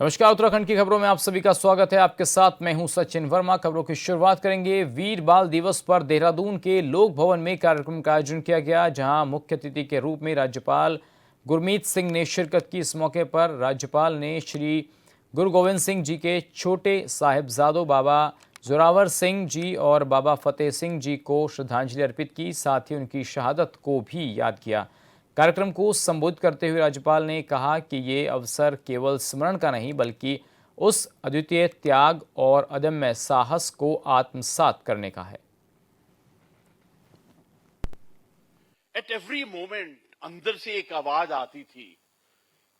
नमस्कार, उत्तराखंड की खबरों में आप सभी का स्वागत है। आपके साथ मैं हूं सचिन वर्मा। खबरों की शुरुआत करेंगे वीर बाल दिवस पर देहरादून के लोक भवन में कार्यक्रम का आयोजन किया गया, जहां मुख्य अतिथि के रूप में राज्यपाल गुरमीत सिंह ने शिरकत की। इस मौके पर राज्यपाल ने श्री गुरु गोविंद सिंह जी के छोटे साहिबजादों बाबा जोरावर सिंह जी और बाबा फतेह सिंह जी को श्रद्धांजलि अर्पित की, साथ ही उनकी शहादत को भी याद किया। कार्यक्रम को संबोधित करते हुए राज्यपाल ने कहा कि ये अवसर केवल स्मरण का नहीं बल्कि उस अद्वितीय त्याग और अदम्य साहस को आत्मसात करने का है। एट एवरी मोमेंट अंदर से एक आवाज आती थी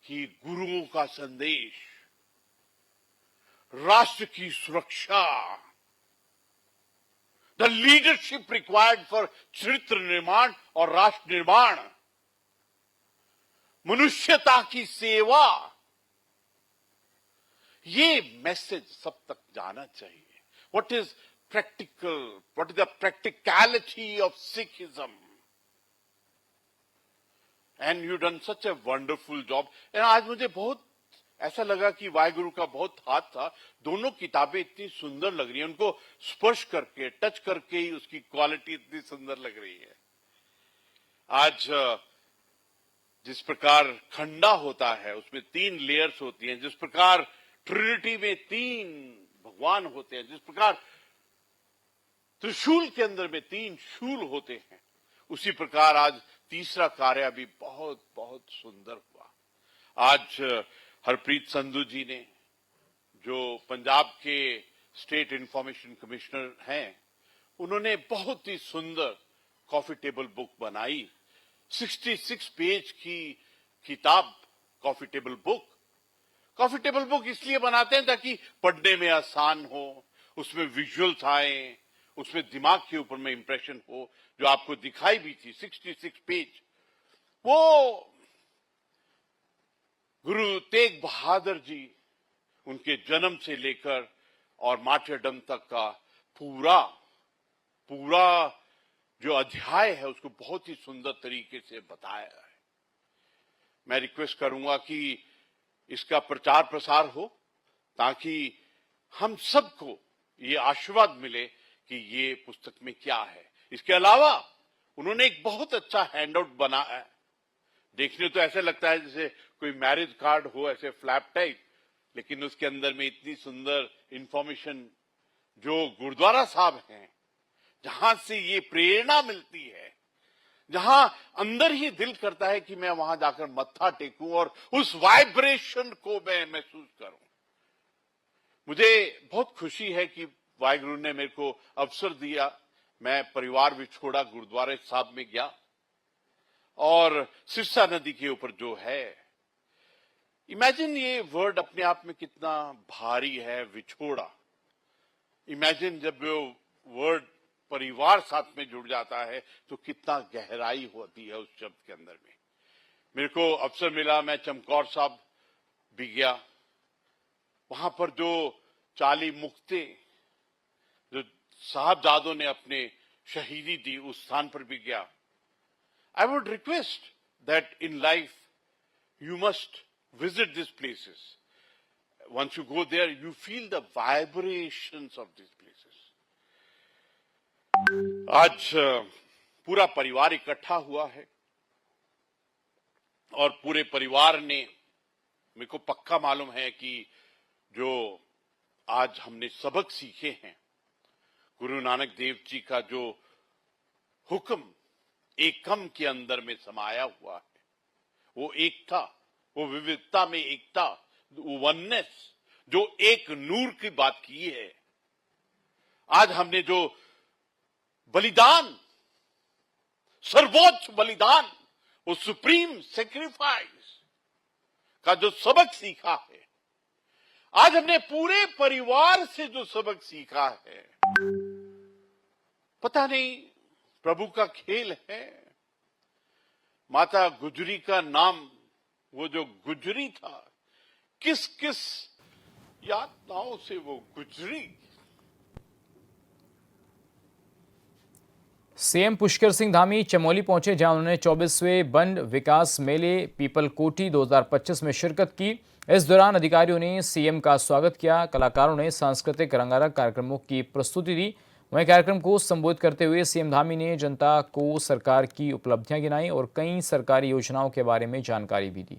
कि गुरुओं का संदेश, राष्ट्र की सुरक्षा, द लीडरशिप रिक्वायर्ड फॉर चरित्र निर्माण और राष्ट्र निर्माण, मनुष्यता की सेवा, ये मैसेज सब तक जाना चाहिए। What is practical, what is the practicality of Sikhism, and you done such a wonderful job. And आज मुझे बहुत ऐसा लगा कि वाहेगुरु का बहुत हाथ था। दोनों किताबें इतनी सुंदर लग रही हैं, उनको स्पर्श करके, टच करके ही उसकी क्वालिटी इतनी सुंदर लग रही है। आज जिस प्रकार खंडा होता है उसमें 3 लेयर्स होती हैं, जिस प्रकार ट्रिनिटी में 3 भगवान होते हैं, जिस प्रकार त्रिशूल के अंदर में 3 शूल होते हैं, उसी प्रकार आज तीसरा कार्य भी बहुत बहुत सुंदर हुआ। आज हरप्रीत संधू जी ने, जो पंजाब के स्टेट इंफॉर्मेशन कमिश्नर हैं, उन्होंने बहुत ही सुंदर कॉफी टेबल बुक बनाई। 66 पेज की किताब coffee table book. Coffee table book इसलिए बनाते हैं ताकि पढ़ने में आसान हो, उसमें विजुअल्स आए, उसमें दिमाग के ऊपर में इंप्रेशन हो, जो आपको दिखाई भी थी। 66 पेज। वो गुरु तेग बहादुर जी, उनके जन्म से लेकर और मार्टरडम तक का पूरा जो अध्याय है उसको बहुत ही सुंदर तरीके से बताया है। मैं रिक्वेस्ट करूंगा कि इसका प्रचार प्रसार हो, ताकि हम सबको ये आशीर्वाद मिले कि ये पुस्तक में क्या है। इसके अलावा उन्होंने एक बहुत अच्छा हैंडआउट बनाया है। देखने तो ऐसे लगता है जैसे कोई मैरिज कार्ड हो, ऐसे फ्लैप टाइप, लेकिन उसके अंदर में इतनी सुंदर इंफॉर्मेशन, जो गुरुद्वारा साहब हैं, जहां से ये प्रेरणा मिलती है, जहां अंदर ही दिल करता है कि मैं वहां जाकर मत्था टेकूं और उस वाइब्रेशन को मैं महसूस करूं। मुझे बहुत खुशी है कि वाहेगुरु ने मेरे को अवसर दिया। मैं परिवार विछोड़ा गुरुद्वारे साहब में गया और सिरसा नदी के ऊपर जो है, इमेजिन ये वर्ड अपने आप में कितना भारी है, विछोड़ा। इमेजिन जब वो वर्ड परिवार साथ में जुड़ जाता है तो कितना गहराई होती है उस शब्द के अंदर में। मेरे को अवसर मिला, मैं चमकौर साहब भी गया। वहां पर जो 40 मुक्ते, जो साहबजादों ने अपने शहीदी दी, उस स्थान पर भी गया। I would request that in life you must visit these places. Once you go there, you feel the vibrations of these places. आज पूरा परिवार इकट्ठा हुआ है और पूरे परिवार ने, मेरे को पक्का मालूम है कि जो आज हमने सबक सीखे हैं, गुरु नानक देव जी का जो हुक्म एकम के अंदर में समाया हुआ है, वो एकता, वो विविधता में एकता, वननेस, जो एक नूर की बात की है। आज हमने जो बलिदान, सर्वोच्च बलिदान, वो सुप्रीम सेक्रीफाइस का जो सबक सीखा है, आज हमने पूरे परिवार से जो सबक सीखा है, पता नहीं प्रभु का खेल है। माता गुजरी का नाम, वो जो गुजरी था, किस किस यातनाओं से वो गुजरी। सीएम पुष्कर सिंह धामी चमोली पहुंचे, जहां उन्होंने 24वें वन विकास मेले पीपल कोटी 2025 में शिरकत की। इस दौरान अधिकारियों ने सीएम का स्वागत किया, कलाकारों ने सांस्कृतिक रंगारंग कार्यक्रमों की प्रस्तुति दी। वहीं कार्यक्रम को संबोधित करते हुए सीएम धामी ने जनता को सरकार की उपलब्धियां गिनाई और कई सरकारी योजनाओं के बारे में जानकारी भी दी।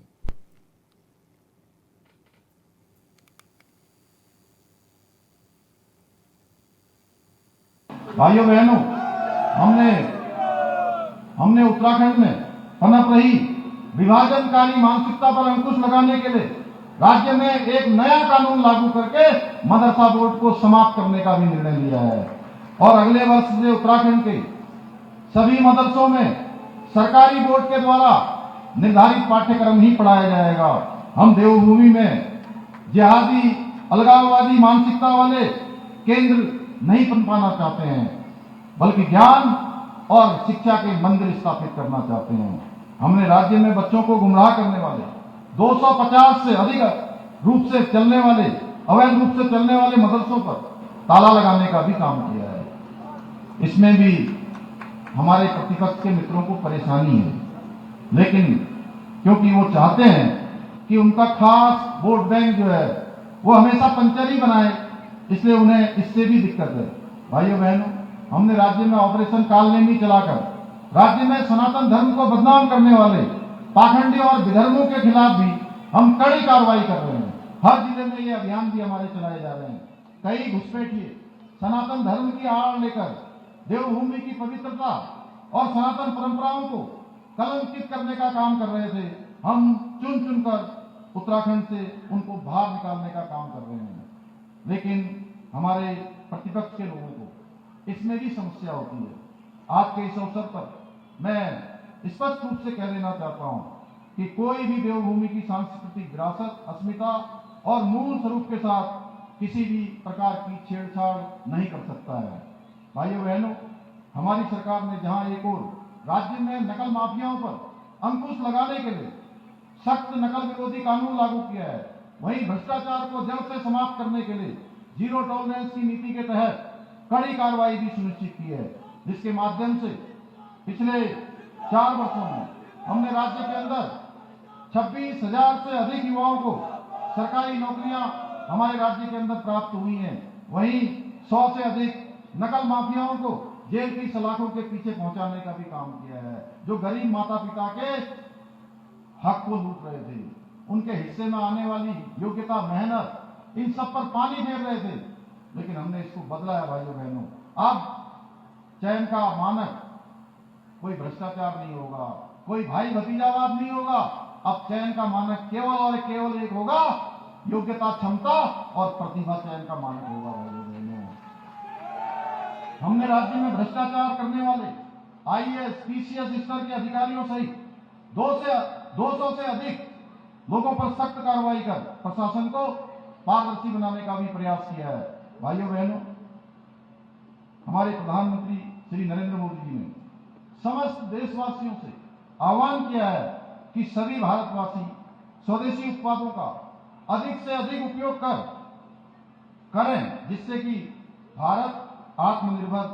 भाइयों बहनों, हमने उत्तराखंड में पनप रही विभाजनकारी मानसिकता पर अंकुश लगाने के लिए राज्य में एक नया कानून लागू करके मदरसा बोर्ड को समाप्त करने का भी निर्णय लिया है और अगले वर्ष से उत्तराखंड के सभी मदरसों में सरकारी बोर्ड के द्वारा निर्धारित पाठ्यक्रम ही पढ़ाया जाएगा। हम देवभूमि में जिहादी अलगाववादी मानसिकता वाले केंद्र नहीं पनपाना चाहते हैं, बल्कि ज्ञान और शिक्षा के मंदिर स्थापित करना चाहते हैं। हमने राज्य में बच्चों को गुमराह करने वाले 250 से अधिक अवैध रूप से चलने वाले मदरसों पर ताला लगाने का भी काम किया है। इसमें भी हमारे प्रतिपक्ष के मित्रों को परेशानी है, लेकिन क्योंकि वो चाहते हैं कि उनका खास वोट बैंक जो है वो हमेशा पंचर ही बनाए, इसलिए उन्हें इससे भी दिक्कत है। भाइयों बहनों, हमने राज्य में ऑपरेशन कालनेमी चलाकर राज्य में सनातन धर्म को बदनाम करने वाले पाखंडी और विधर्मों के खिलाफ भी हम कड़ी कार्रवाई कर रहे हैं। हर जिले में ये अभियान भी हमारे चलाए जा रहे हैं। कई घुसपैठिए सनातन धर्म की आड़ लेकर देवभूमि की पवित्रता और सनातन परंपराओं को कलंकित करने का काम कर रहे थे। हम चुन चुनकर उत्तराखंड से उनको बाहर निकालने का काम कर रहे हैं, लेकिन हमारे प्रतिपक्ष के लोगों को इसमें भी समस्या होती है। आज के इस अवसर पर मैं स्पष्ट रूप से कह देना चाहता हूं कि कोई भी देवभूमि की सांस्कृतिक विरासत, अस्मिता और मूल स्वरूप के साथ किसी भी प्रकार की छेड़छाड़ नहीं कर सकता है। भाइयों बहनों, हमारी सरकार ने जहां एक ओर राज्य में नकल माफियाओं पर अंकुश लगाने के लिए सख्त नकल विरोधी कानून लागू किया है, वहीं भ्रष्टाचार को जड़ से समाप्त करने के लिए जीरो टॉलरेंस की नीति के तहत कड़ी कार्रवाई भी सुनिश्चित की है, जिसके माध्यम से पिछले 4 वर्षों में हमने राज्य के अंदर 26,000 से अधिक युवाओं को सरकारी नौकरियां हमारे राज्य के अंदर प्राप्त हुई हैं। वहीं 100 से अधिक नकल माफियाओं को जेल की सलाखों के पीछे पहुंचाने का भी काम किया है, जो गरीब माता पिता के हक को लूट रहे थे। उनके हिस्से में आने वाली योग्यता, मेहनत, इन सब पर पानी फेर रहे थे, लेकिन हमने इसको बदला है। भाइयों बहनों, अब चयन का मानक कोई भ्रष्टाचार नहीं होगा, कोई भाई भतीजावाद नहीं होगा। अब चयन का मानक केवल और केवल एक होगा, योग्यता, क्षमता और प्रतिभा चयन का मानक होगा। भाइयों बहनों, हमने राज्य में भ्रष्टाचार करने वाले आईएएस, पीसीएस स्तर के अधिकारियों सहित 200 से अधिक लोगों पर सख्त कार्रवाई कर प्रशासन को पारदर्शी बनाने का भी प्रयास किया है। भाइयों बहनों, हमारे प्रधानमंत्री श्री नरेंद्र मोदी जी ने समस्त देशवासियों से आह्वान किया है कि सभी भारतवासी स्वदेशी उत्पादों का अधिक से अधिक उपयोग करें, जिससे कि भारत आत्मनिर्भर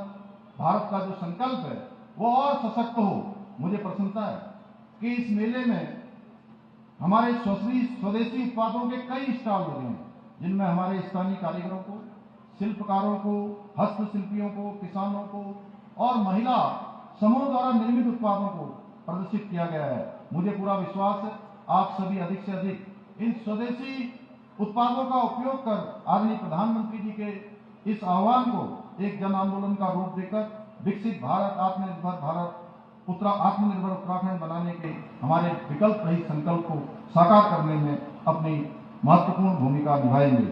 भारत का जो संकल्प है वो और सशक्त हो। मुझे प्रसन्नता है कि इस मेले में हमारे स्वदेशी उत्पादों के कई स्टॉल लगे हैं, जिनमें हमारे स्थानीय कारीगरों को, शिल्पकारों को, हस्तशिल्पियों को, किसानों को और महिला समूह द्वारा निर्मित उत्पादों को प्रदर्शित किया गया है। मुझे पूरा विश्वास है आप सभी अधिक से अधिक इन स्वदेशी उत्पादों का उपयोग कर आदरणीय प्रधानमंत्री जी के इस आह्वान को एक जन आंदोलन का रूप देकर विकसित भारत, आत्मनिर्भर उत्तराखंड बनाने के हमारे विकल्प रहित संकल्प को साकार करने में अपनी महत्वपूर्ण भूमिका निभाएंगे।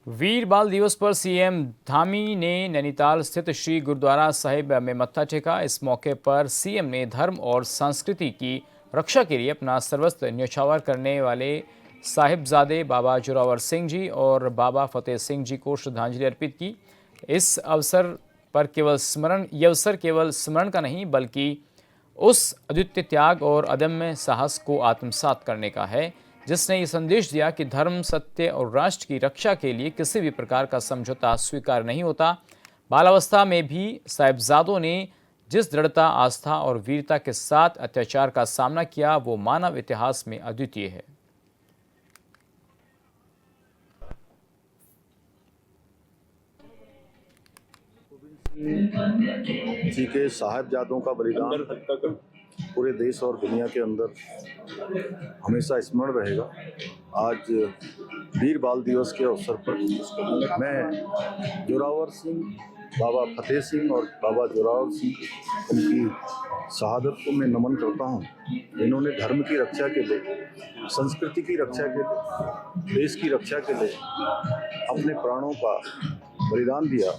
वीर बाल दिवस पर सीएम धामी ने नैनीताल स्थित श्री गुरुद्वारा साहिब में मत्था टेका। इस मौके पर सीएम ने धर्म और संस्कृति की रक्षा के लिए अपना सर्वस्व न्यौछावर करने वाले साहिबजादे बाबा जोरावर सिंह जी और बाबा फतेह सिंह जी को श्रद्धांजलि अर्पित की। इस अवसर पर केवल स्मरण का नहीं, बल्कि उस अद्वितीय त्याग और अदम्य साहस को आत्मसात करने का है, जिसने ये संदेश दिया कि धर्म, सत्य और राष्ट्र की रक्षा के लिए किसी भी प्रकार का समझौता स्वीकार नहीं होता। बालावस्था में भी साहिबजादों ने जिस दृढ़ता, आस्था और वीरता के साथ अत्याचार का सामना किया वो मानव इतिहास में अद्वितीय है। जी के साहिबजादों का बलिदान पूरे देश और दुनिया के अंदर हमेशा स्मरण रहेगा। आज वीर बाल दिवस के अवसर पर मैं जोरावर सिंह, बाबा फतेह सिंह और बाबा जोरावर सिंह उनकी शहादत को मैं नमन करता हूँ। इन्होंने धर्म की रक्षा के लिए, संस्कृति की रक्षा के लिए, देश की रक्षा के लिए अपने प्राणों का बलिदान दिया।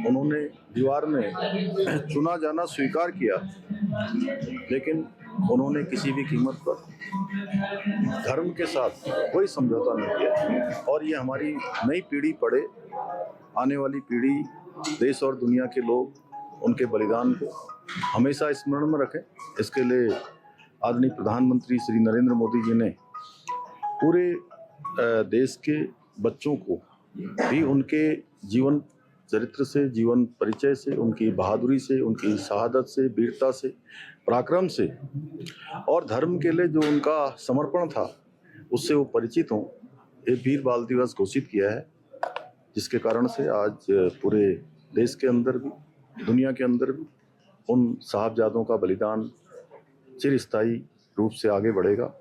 उन्होंने दीवार में चुना जाना स्वीकार किया, लेकिन उन्होंने किसी भी कीमत पर धर्म के साथ कोई समझौता नहीं किया। और ये हमारी नई पीढ़ी पढ़े, आने वाली पीढ़ी, देश और दुनिया के लोग उनके बलिदान को हमेशा स्मरण में रखें। इसके लिए आदरणीय प्रधानमंत्री श्री नरेंद्र मोदी जी ने पूरे देश के बच्चों को भी उनके जीवन चरित्र से, जीवन परिचय से, उनकी बहादुरी से, उनकी शहादत से, वीरता से, पराक्रम से और धर्म के लिए जो उनका समर्पण था उससे वो परिचित हों। ये वीर बाल दिवस घोषित किया है, जिसके कारण से आज पूरे देश के अंदर भी, दुनिया के अंदर भी उन साहबजादों का बलिदान चिरस्थायी रूप से आगे बढ़ेगा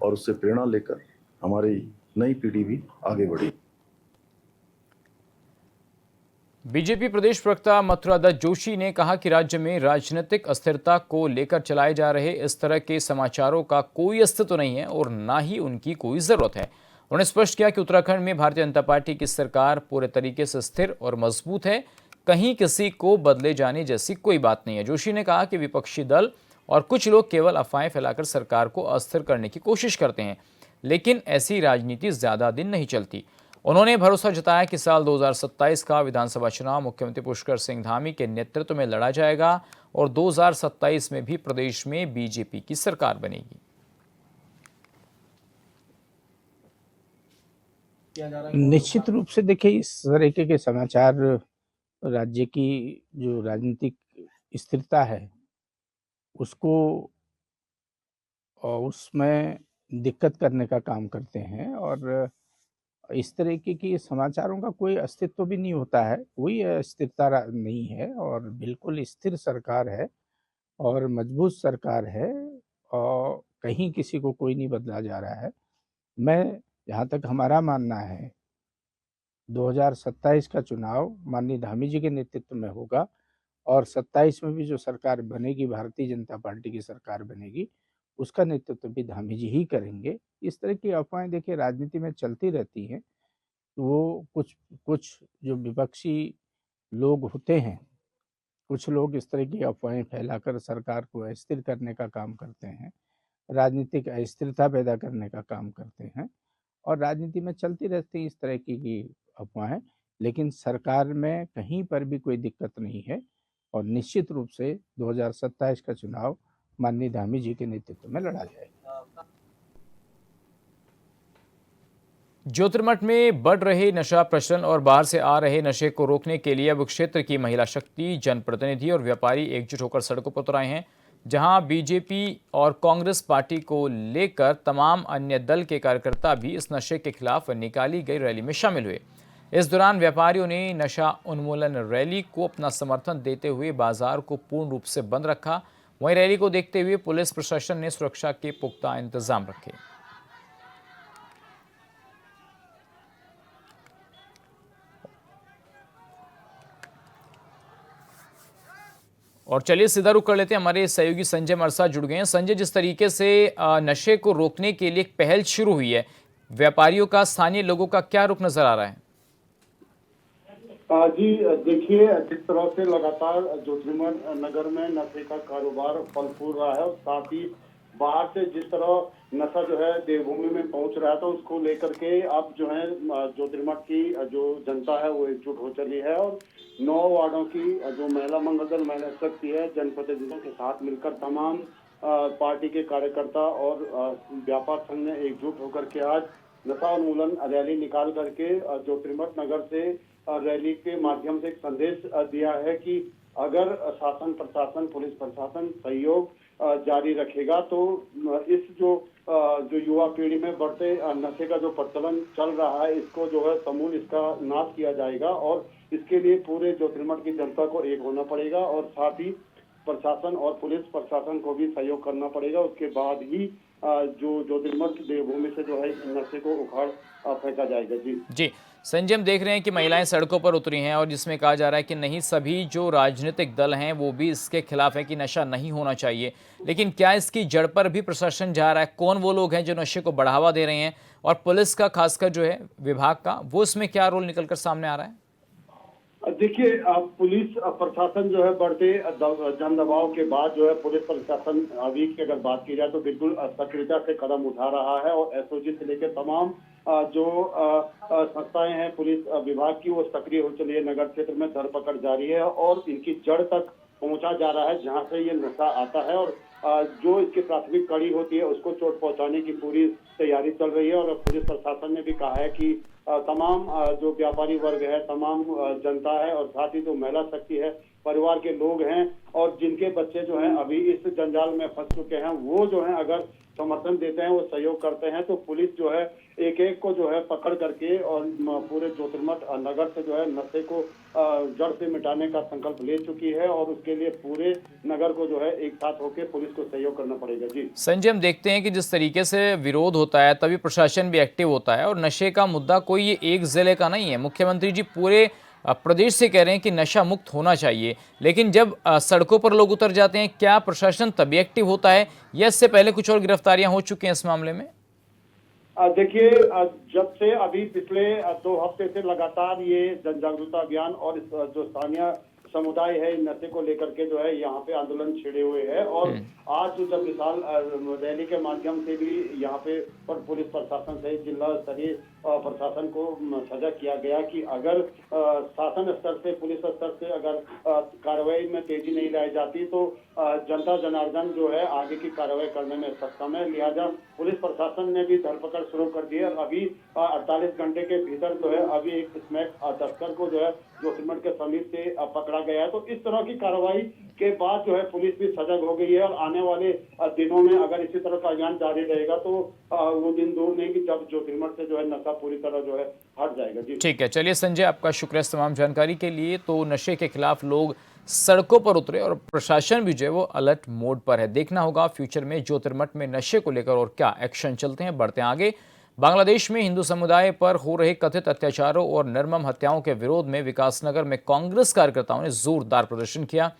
और उससे प्रेरणा लेकर हमारी नई पीढ़ी भी आगे बढ़ेगी। बीजेपी प्रदेश प्रवक्ता मथुरा दत्त जोशी ने कहा कि राज्य में राजनीतिक अस्थिरता को लेकर चलाए जा रहे इस तरह के समाचारों का कोई अस्तित्व नहीं है और ना ही उनकी कोई जरूरत है। उन्होंने स्पष्ट किया कि उत्तराखंड में भारतीय जनता पार्टी की सरकार पूरे तरीके से स्थिर और मजबूत है, कहीं किसी को बदले जाने जैसी कोई बात नहीं है। जोशी ने कहा कि विपक्षी दल और कुछ लोग केवल अफवाहें फैलाकर सरकार को अस्थिर करने की कोशिश करते हैं, लेकिन ऐसी राजनीति ज्यादा दिन नहीं चलती। उन्होंने भरोसा जताया कि साल 2027 का विधानसभा चुनाव मुख्यमंत्री पुष्कर सिंह धामी के नेतृत्व में लड़ा जाएगा और 2027 में भी प्रदेश में बीजेपी की सरकार बनेगी। निश्चित रूप से देखिए, इस तरीके के समाचार राज्य की जो राजनीतिक स्थिरता है उसको उसमें दिक्कत करने का काम करते हैं और इस तरीके की समाचारों का कोई अस्तित्व भी नहीं होता है, कोई स्थिरता नहीं है और बिल्कुल स्थिर सरकार है और मजबूत सरकार है और कहीं किसी को कोई नहीं बदला जा रहा है। मैं, जहाँ तक हमारा मानना है, 2027 का चुनाव माननीय धामी जी के नेतृत्व में होगा और 27 में भी जो सरकार बनेगी, भारतीय जनता पार्टी की सरकार बनेगी, उसका नेतृत्व भी धामी जी ही करेंगे। इस तरह की अफवाहें देखिए राजनीति में चलती रहती हैं। वो कुछ जो विपक्षी लोग होते हैं, कुछ लोग इस तरह की अफवाहें फैलाकर सरकार को अस्थिर करने का काम करते हैं, राजनीतिक अस्थिरता पैदा करने का काम करते हैं और राजनीति में चलती रहती इस तरह की अफवाहें, लेकिन सरकार में कहीं पर भी कोई दिक्कत नहीं है और निश्चित रूप से 2027 का चुनाव माननीय धामी जी के नेतृत्व में लड़ा जाएगा। ज्योतिर्मठ में बढ़ रहे नशा प्रचलन और बाहर से आ रहे नशे को रोकने के लिए अब क्षेत्र की महिला शक्ति, जनप्रतिनिधि और व्यापारी एकजुट होकर सड़कों पर उतर आए हैं। जहां बीजेपी और कांग्रेस पार्टी को लेकर तमाम अन्य दल के कार्यकर्ता भी इस नशे के खिलाफ निकाली गई रैली में शामिल हुए। इस दौरान व्यापारियों ने नशा उन्मूलन रैली को अपना समर्थन देते हुए बाजार को पूर्ण रूप से बंद रखा। वहीं रैली को देखते हुए पुलिस प्रशासन ने सुरक्षा के पुख्ता इंतजाम रखे। और चलिए सीधा रुख कर लेते हैं, हमारे सहयोगी संजय मरसा जुड़ गए हैं। संजय, जिस तरीके से नशे को रोकने के लिए एक पहल शुरू हुई है, व्यापारियों का, स्थानीय लोगों का क्या रुख नजर आ रहा है? जी देखिए, जिस तरह से लगातार ज्योतिर्मठ नगर में नशे का कारोबार फल फूल रहा है और साथ ही बाहर से जिस तरह नशा जो है देवभूमि में पहुंच रहा था, उसको लेकर के अब जो है ज्योतिर्मठ की जो जनता है वो एकजुट हो चली है और 9 वार्डों की जो महिला मंगल दल, महिला शक्ति है, जनप्रतिनिधियों के साथ मिलकर तमाम पार्टी के कार्यकर्ता और व्यापार संघ ने एकजुट होकर के आज नशा उन्मूलन रैली निकाल करके ज्योतिर्मठ नगर से रैली के माध्यम से एक संदेश दिया है कि अगर शासन प्रशासन पुलिस प्रशासन सहयोग जारी रखेगा तो इस जो युवा पीढ़ी में बढ़ते नशे का जो प्रचलन चल रहा है इसको जो है समूल इसका नाश किया जाएगा और इसके लिए पूरे ज्योतिर्मठ की जनता को एक होना पड़ेगा और साथ ही प्रशासन और पुलिस प्रशासन को भी सहयोग करना पड़ेगा। उसके बाद ही जो ज्योतिर्मठ देवभूमि से जो है नशे को उखाड़ फेंका जाएगा। जी संजय, हम देख रहे हैं कि महिलाएं सड़कों पर उतरी हैं और जिसमें कहा जा रहा है कि नहीं सभी जो राजनीतिक दल हैं वो भी इसके खिलाफ है कि नशा नहीं होना चाहिए, लेकिन क्या इसकी जड़ पर भी प्रशासन जा रहा है? कौन वो लोग हैं जो नशे को बढ़ावा दे रहे हैं और पुलिस का खासकर जो है विभाग का वो इसमें क्या रोल निकलकर सामने आ रहा है? देखिए पुलिस प्रशासन जो है बढ़ते जन दबाव के बाद जो है पुलिस प्रशासन अभी की अगर बात की जाए तो बिल्कुल सक्रियता से कदम उठा रहा है और एसओजी से लेकर तमाम जो संस्थाएं हैं पुलिस विभाग की वो सक्रिय हो चली है। नगर क्षेत्र में धरपकड़ जारी है और इनकी जड़ तक पहुंचा जा रहा है जहां से ये नशा आता है और जो इसकी प्राथमिक कड़ी होती है उसको चोट पहुंचाने की पूरी तैयारी चल रही है। और पुलिस प्रशासन ने भी कहा है कि तमाम जो व्यापारी वर्ग है, तमाम जनता है और साथ ही जो महिला शक्ति है, परिवार के लोग हैं और जिनके बच्चे जो हैं अभी इस जंजाल में फंस चुके हैं, वो जो हैं अगर समर्थन देते हैं, वो सहयोग करते हैं तो पुलिस जो है एक एक को जो है पकड़ करके और पूरे ज्योतिर्मठ नगर से जो है नशे को जड़ से मिटाने का संकल्प ले चुकी है और उसके लिए पूरे नगर को जो है एक साथ होकर पुलिस को सहयोग करना पड़ेगा। जी संजय, हम देखते हैं कि जिस तरीके से विरोध होता है तभी प्रशासन भी एक्टिव होता है और नशे का मुद्दा कोई ये एक जिले का नहीं है। मुख्यमंत्री जी पूरे प्रदेश से कह रहे हैं कि नशा मुक्त होना चाहिए, लेकिन जब सड़कों पर लोग उतर जाते हैं क्या प्रशासन तभी एक्टिव होता है या इससे पहले कुछ और गिरफ्तारियां हो चुकी हैं इस मामले में? देखिए जब से अभी पिछले 2 हफ्ते से लगातार ये जन जागरूकता अभियान और जो स्थानीय समुदाय है नशे को लेकर के जो है यहाँ पे आंदोलन छिड़े हुए है और आज जब विशाल रैली के माध्यम से भी यहाँ पे पुलिस प्रशासन सहित जिला स्तरीय प्रशासन को सजग किया गया कि अगर शासन स्तर से पुलिस स्तर से अगर कार्रवाई में तेजी नहीं लाई जाती तो जनता जनार्दन जो है आगे की कार्रवाई करने में सक्षम है। लिहाजा पुलिस प्रशासन ने भी धरपकड़ शुरू कर दी है और अभी 48 घंटे के भीतर जो है अभी एक स्मैक तस्कर को जो है ज्योतिर्मठ के समीप से पकड़ा गया है। तो इस तरह की कार्रवाई के बाद जो है पुलिस भी सजग हो गई है और आने वाले दिनों में अगर इसी तरह का अभियान जारी रहेगा तो वो दिन दूर नहीं कि जब ज्योतिर्मठ से जो है नशा पूरी तरह जो है हट जाएगा। जी ठीक है, चलिए संजय, आपका शुक्रिया इस तमाम जानकारी के लिए। तो नशे के खिलाफ लोग सड़कों पर उतरे और प्रशासन भी जो है वो अलर्ट मोड पर है। देखना होगा फ्यूचर में ज्योतिर्मठ में नशे को लेकर और क्या एक्शन चलते हैं। बढ़ते हैं आगे। बांग्लादेश में हिंदू समुदाय पर हो रहे कथित अत्याचारों और निर्मम हत्याओं के विरोध में विकासनगर में कांग्रेस कार्यकर्ताओं ने जोरदार प्रदर्शन किया।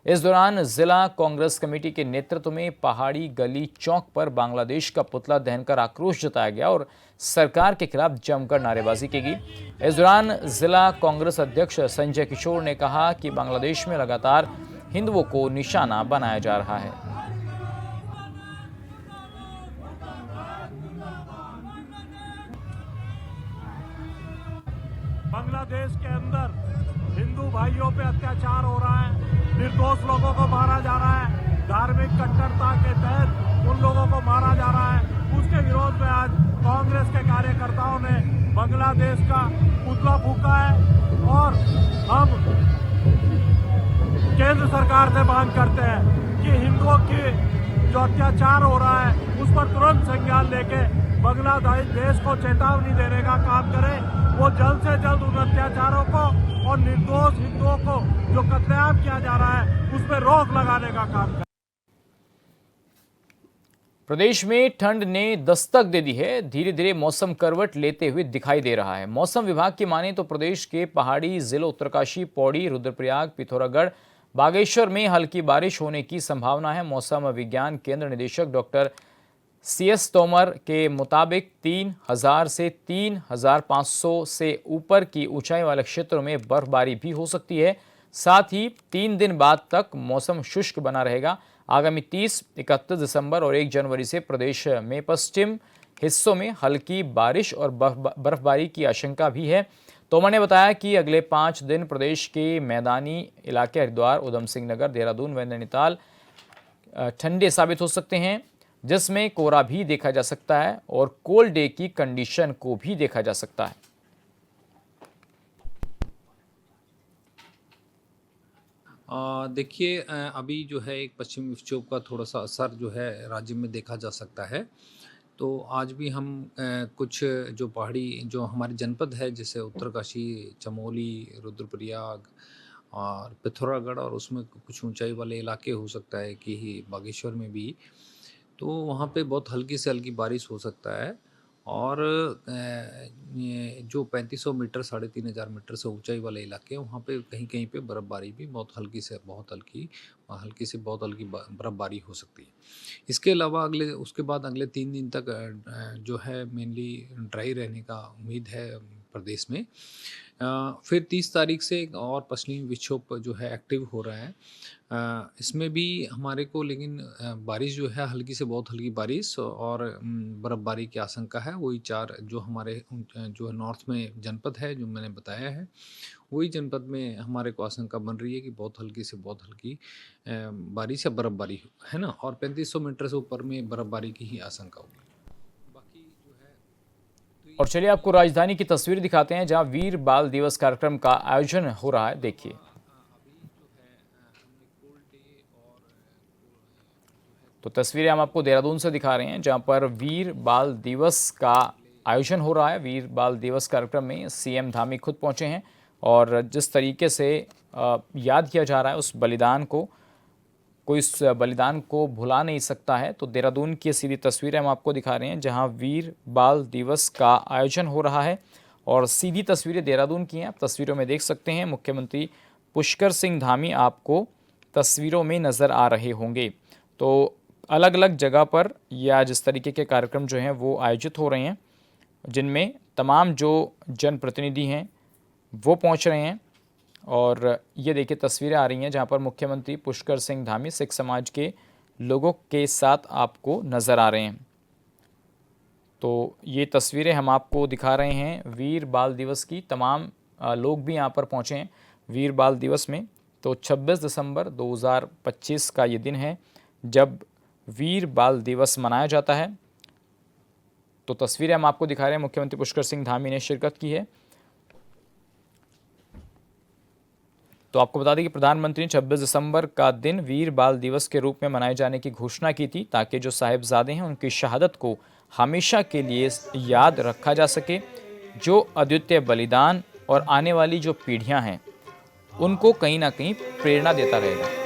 इस दौरान जिला कांग्रेस कमेटी के नेतृत्व में पहाड़ी गली चौक पर बांग्लादेश का पुतला दहनकर आक्रोश जताया गया और सरकार के खिलाफ जमकर नारेबाजी की गई। इस दौरान जिला कांग्रेस अध्यक्ष संजय किशोर ने कहा कि बांग्लादेश में लगातार हिंदुओं को निशाना बनाया जा रहा है। बांग्लादेश के अंदर हिंदू भाइयों पे अत्याचार हो रहा है, निर्दोष लोगों को मारा जा रहा है, धार्मिक कट्टरता के तहत उन लोगों को मारा जा रहा है। उसके विरोध में आज कांग्रेस के कार्यकर्ताओं ने बांग्लादेश का पुतला फूंका है और हम केंद्र सरकार से मांग करते हैं कि हिंदुओं की जो अत्याचार हो रहा है उस पर तुरंत संज्ञान लेके बांग्लादेश को चेतावनी देने का काम करे। वो जल्द से जल्द उन अत्याचारों को और निर्दोष हिंदुओं को जो कत्लेआम किया जा रहा है उस पर रोक लगाने का काम करे। प्रदेश में ठंड ने दस्तक दे दी है। धीरे धीरे मौसम करवट लेते हुए दिखाई दे रहा है। मौसम विभाग की माने तो प्रदेश के पहाड़ी जिलों उत्तरकाशी, पौड़ी, रुद्रप्रयाग, पिथौरागढ़, बागेश्वर में हल्की बारिश होने की संभावना है। मौसम विज्ञान केंद्र निदेशक डॉक्टर CS तोमर के मुताबिक 3000 से 3500 से ऊपर की ऊंचाई वाले क्षेत्रों में बर्फबारी भी हो सकती है। साथ ही 3 दिन बाद तक मौसम शुष्क बना रहेगा। आगामी 30, 31 दिसंबर और 1 जनवरी से प्रदेश में पश्चिम हिस्सों में हल्की बारिश और बर्फबारी की आशंका भी है। तोमर ने बताया कि अगले 5 दिन प्रदेश के मैदानी इलाके हरिद्वार, उधम सिंह नगर, देहरादून व नैनीताल ठंडे साबित हो सकते हैं, जिसमें कोहरा भी देखा जा सकता है और कोल्ड डे की कंडीशन को भी देखा जा सकता है। देखिए, अभी जो है एक पश्चिमी विक्षोभ का थोड़ा सा असर जो है राज्य में देखा जा सकता है। तो आज भी हम कुछ जो पहाड़ी जो हमारे जनपद है जैसे उत्तरकाशी, चमोली, रुद्रप्रयाग और पिथौरागढ़ और उसमें कुछ ऊंचाई वाले इलाके हो सकता है कि बागेश्वर में भी, तो वहाँ पे बहुत हल्की से हल्की बारिश हो सकता है। और ये जो 3500 मीटर 3500 मीटर से ऊंचाई वाले इलाके हैं वहाँ पे कहीं-कहीं पे बर्फ़बारी भी बहुत हल्की से बहुत हल्की हल्की से बहुत हल्की बर्फ़बारी हो सकती है। इसके अलावा अगले उसके बाद अगले 3 दिन तक जो है मेनली ड्राई रहने का उम्मीद है प्रदेश में। फिर 30 तारीख से एक और पश्चिमी विक्षोभ जो है एक्टिव हो रहा है। इसमें भी हमारे को लेकिन बारिश जो है हल्की से बहुत हल्की बारिश और बर्फ़बारी की आशंका है। वही 4 जो हमारे जो नॉर्थ में जनपद है जो मैंने बताया है, वही जनपद में हमारे को आशंका बन रही है कि बहुत हल्की से बहुत हल्की बारिश या बर्फ़बारी है ना, और 3500 मीटर से ऊपर में बर्फ़बारी की ही आशंका होगी। बाकी जो है और चलिए आपको राजधानी की तस्वीर दिखाते हैं जहां वीर बाल दिवस कार्यक्रम का आयोजन हो रहा है। देखिए, तो तस्वीरें हम आपको देहरादून से दिखा रहे हैं जहां पर वीर बाल दिवस का आयोजन हो रहा है। वीर बाल दिवस कार्यक्रम में सीएम धामी खुद पहुंचे हैं और जिस तरीके से याद किया जा रहा है उस बलिदान को, कोई इस बलिदान को भुला नहीं सकता है। तो देहरादून की सीधी तस्वीरें हम आपको दिखा रहे हैं जहां वीर बाल दिवस का आयोजन हो रहा है और सीधी तस्वीरें देहरादून की हैं। आप तस्वीरों में देख सकते हैं मुख्यमंत्री पुष्कर सिंह धामी आपको तस्वीरों में नज़र आ रहे होंगे। तो अलग अलग जगह पर या जिस तरीके के कार्यक्रम जो हैं वो आयोजित हो रहे हैं जिनमें तमाम जो जनप्रतिनिधि हैं वो पहुंच रहे हैं। और ये देखिए तस्वीरें आ रही हैं जहां पर मुख्यमंत्री पुष्कर सिंह धामी सिख समाज के लोगों के साथ आपको नज़र आ रहे हैं। तो ये तस्वीरें हम आपको दिखा रहे हैं वीर बाल दिवस की। तमाम लोग भी यहाँ पर पहुँचे हैं वीर बाल दिवस में। तो 26 दिसंबर 2025 का ये दिन है जब वीर बाल दिवस मनाया जाता है। तो तस्वीरें हम आपको दिखा रहे हैं, मुख्यमंत्री पुष्कर सिंह धामी ने शिरकत की है। तो आपको बता दें कि प्रधानमंत्री ने 26 दिसंबर का दिन वीर बाल दिवस के रूप में मनाए जाने की घोषणा की थी ताकि जो साहिबजादे हैं उनकी शहादत को हमेशा के लिए याद रखा जा सके, जो अद्वितीय बलिदान और आने वाली जो पीढ़ियां हैं उनको कहीं ना कहीं प्रेरणा देता रहेगा।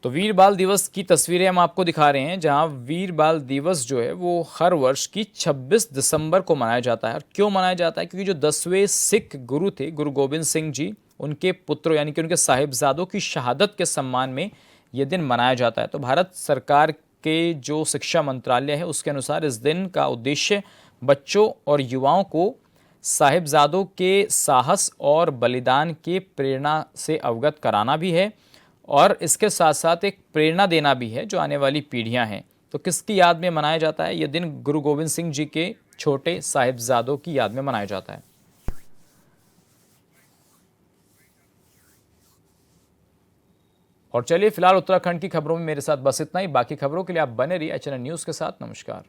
तो वीर बाल दिवस की तस्वीरें हम आपको दिखा रहे हैं जहां वीर बाल दिवस जो है वो हर वर्ष की 26 दिसंबर को मनाया जाता है। और क्यों मनाया जाता है? क्योंकि जो 10वें सिख गुरु थे गुरु गोबिंद सिंह जी, उनके पुत्रों यानी कि उनके साहिबजादों की शहादत के सम्मान में ये दिन मनाया जाता है। तो भारत सरकार के जो शिक्षा मंत्रालय है उसके अनुसार इस दिन का उद्देश्य बच्चों और युवाओं को साहिबजादों के साहस और बलिदान के प्रेरणा से अवगत कराना भी है और इसके साथ साथ एक प्रेरणा देना भी है जो आने वाली पीढ़ियां हैं। तो किसकी याद में मनाया जाता है? यह दिन गुरु गोविंद सिंह जी के छोटे साहिबजादों की याद में मनाया जाता है। और चलिए फिलहाल उत्तराखंड की खबरों में मेरे साथ बस इतना ही। बाकी खबरों के लिए आप बने रहिए HNN न्यूज़ के साथ। नमस्कार।